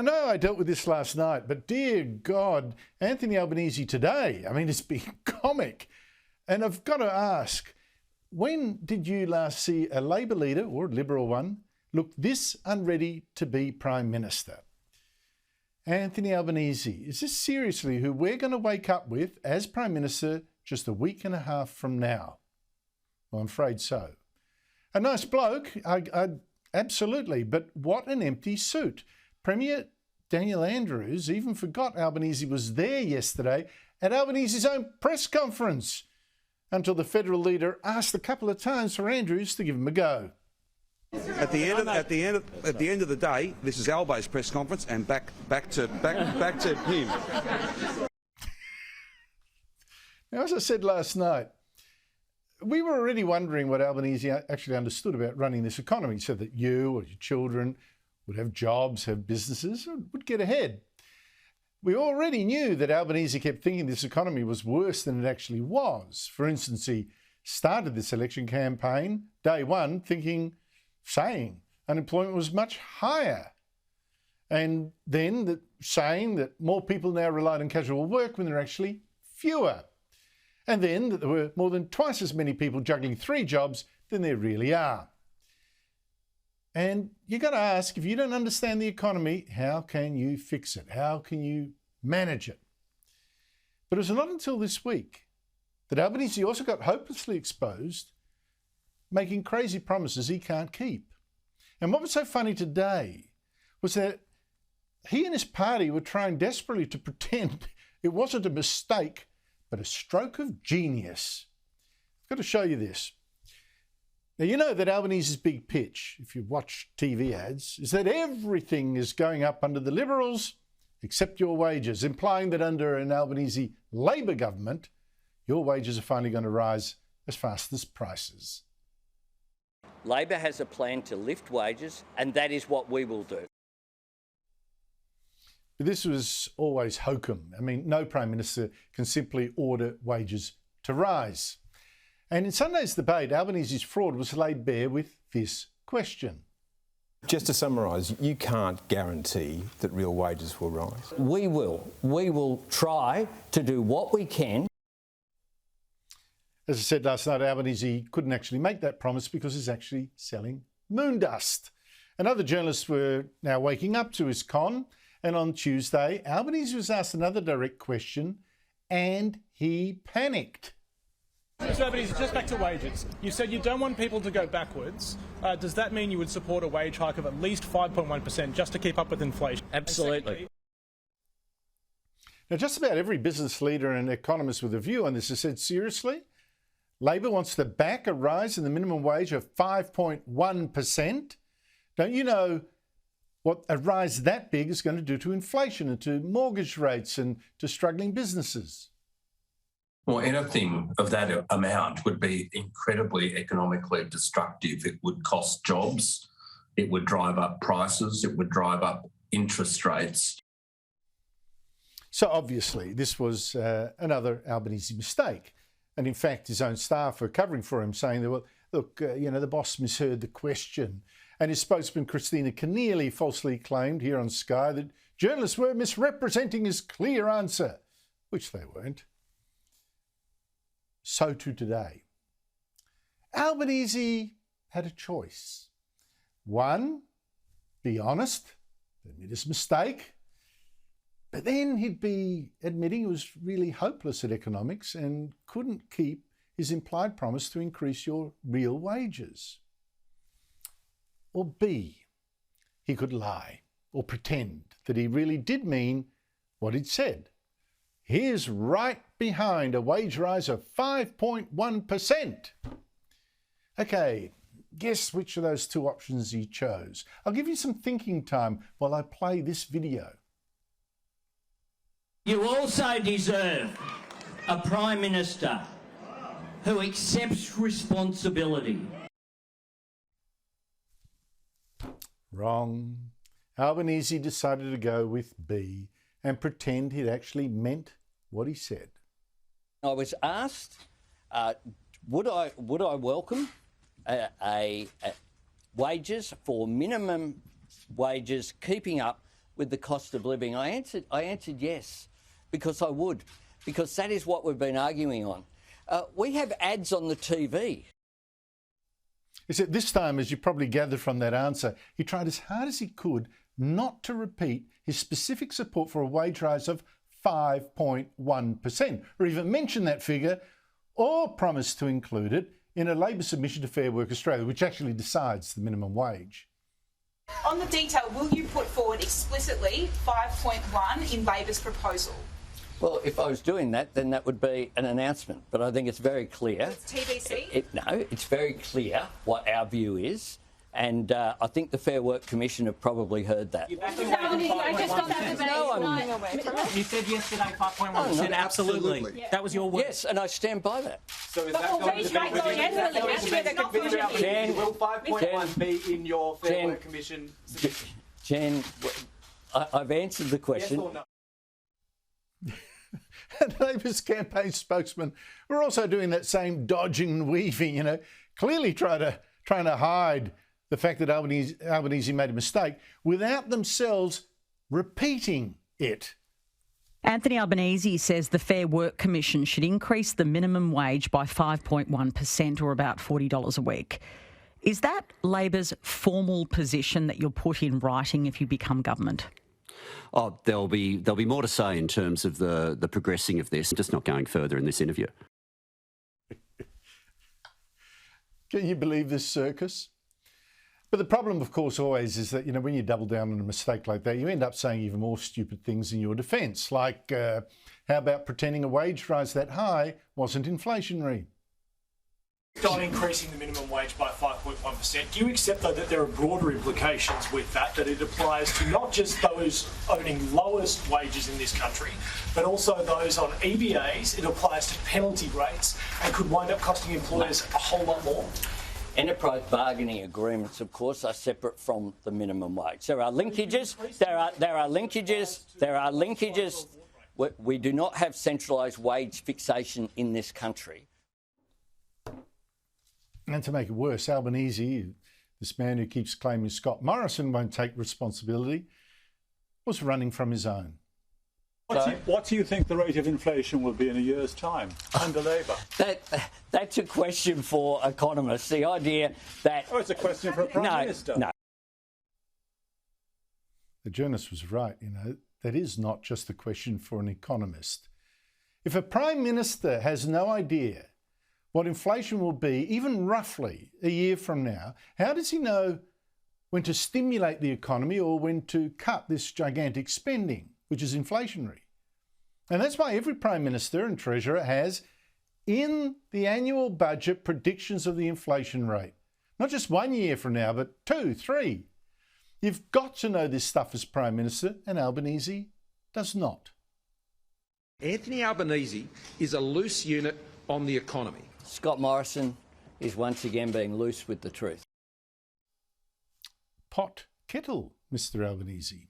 I know I dealt with this last night, but dear God, Anthony Albanese today, I mean, it's been comic. And I've got to ask, when did you last see a Labor leader, or a Liberal one, look this unready to be Prime Minister? Anthony Albanese, is this seriously who we're going to wake up with as Prime Minister just a week and a half from now? Well, I'm afraid so. A nice bloke, absolutely, but what an empty suit. Premier Dan Andrews even forgot Albanese was there yesterday at Albanese's own press conference until the federal leader asked a couple of times for Andrews to give him a go. At the end of the day, this is Albo's press conference, and back to him. Now, as I said last night, we were already wondering what Albanese actually understood about running this economy, so that you or your children would have jobs, have businesses, and would get ahead. We already knew that Albanese kept thinking this economy was worse than it actually was. For instance, he started this election campaign, day one, saying unemployment was much higher. And then saying that more people now relied on casual work when there are actually fewer. And then that there were more than twice as many people juggling 3 jobs than there really are. And you've got to ask, if you don't understand the economy, how can you fix it? How can you manage it? But it was not until this week that Albanese also got hopelessly exposed, making crazy promises he can't keep. And what was so funny today was that he and his party were trying desperately to pretend it wasn't a mistake, but a stroke of genius. I've got to show you this. Now, you know that Albanese's big pitch, if you watch TV ads, is that everything is going up under the Liberals except your wages, implying that under an Albanese Labor government, your wages are finally going to rise as fast as prices. Labor has a plan to lift wages, and that is what we will do. But this was always hokum. I mean, no Prime Minister can simply order wages to rise. And in Sunday's debate, Albanese's fraud was laid bare with this question. Just to summarise, you can't guarantee that real wages will rise. We will. We will try to do what we can. As I said last night, Albanese couldn't actually make that promise because he's actually selling moon dust. And other journalists were now waking up to his con. And on Tuesday, Albanese was asked another direct question, and he panicked. Mr. Albanese, just back to wages. You said you don't want people to go backwards. Does that mean you would support a wage hike of at least 5.1% just to keep up with inflation? Absolutely. Now, just about every business leader and economist with a view on this has said, seriously? Labor wants to back a rise in the minimum wage of 5.1%? Don't you know what a rise that big is going to do to inflation and to mortgage rates and to struggling businesses? Well, anything of that amount would be incredibly economically destructive. It would cost jobs, it would drive up prices, it would drive up interest rates. So obviously this was another Albanese mistake. And in fact, his own staff were covering for him, saying that, well, look, the boss misheard the question. And his spokesman, Christina Keneally, falsely claimed here on Sky that journalists were misrepresenting his clear answer, which they weren't. So too today. Albanese had a choice. One, be honest, admit his mistake, but then he'd be admitting he was really hopeless at economics and couldn't keep his implied promise to increase your real wages. Or B, he could lie or pretend that he really did mean what he'd said. He's right behind a wage rise of 5.1%. Okay, guess which of those two options he chose. I'll give you some thinking time while I play this video. You also deserve a Prime Minister who accepts responsibility. Wrong. Albanese decided to go with B and pretend he'd actually meant what he said. I was asked, would I welcome wages for minimum wages keeping up with the cost of living? I answered yes, because I would, because that is what we've been arguing on. We have ads on the TV. He said this time, as you probably gathered from that answer, he tried as hard as he could not to repeat his specific support for a wage rise of 5.1%, or even mention that figure, or promise to include it in a Labor submission to Fair Work Australia, which actually decides the minimum wage. On the detail, will you put forward explicitly 5.1 in Labor's proposal? Well, if I was doing that, then that would be an announcement. But I think it's very clear. It's TBC? No, it's very clear what our view is. And I think the Fair Work Commission have probably heard that. You said yesterday 5.1%. Absolutely. Yeah. That was your word. Yes, and I stand by that. So is that going to be Jan, will 5.1 be in your Fair Work Commission submission? Jan, I've answered the question. Yes or no? And Labor's campaign spokesman were also doing that same dodging and weaving, clearly trying to hide the fact that Albanese made a mistake without themselves repeating it. Anthony Albanese says the Fair Work Commission should increase the minimum wage by 5.1%, or about $40 a week. Is that Labor's formal position that you'll put in writing if you become government? Oh, there'll be more to say in terms of the progressing of this. I'm just not going further in this interview. Can you believe this circus? But the problem, of course, always is that, when you double down on a mistake like that, you end up saying even more stupid things in your defence, like how about pretending a wage rise that high wasn't inflationary? On increasing the minimum wage by 5.1%, do you accept, though, that there are broader implications with that it applies to not just those owning lowest wages in this country, but also those on EBAs? It applies to penalty rates and could wind up costing employers a whole lot more? Enterprise bargaining agreements, of course, are separate from the minimum wage. There are linkages. There are linkages. There are linkages. We do not have centralised wage fixation in this country. And to make it worse, Albanese, this man who keeps claiming Scott Morrison won't take responsibility, was running from his own. What do you think the rate of inflation will be in a year's time under Labor? That's a question for economists. The idea that... Oh, it's a question for a Prime Minister. No. The journalist was right, that is not just a question for an economist. If a Prime Minister has no idea what inflation will be, even roughly a year from now, how does he know when to stimulate the economy or when to cut this gigantic spending, which is inflationary? And that's why every Prime Minister and Treasurer has, in the annual budget, predictions of the inflation rate. Not just 1 year from now, but 2, 3. You've got to know this stuff as Prime Minister, and Albanese does not. Anthony Albanese is a loose unit on the economy. Scott Morrison is once again being loose with the truth. Pot kettle, Mr. Albanese.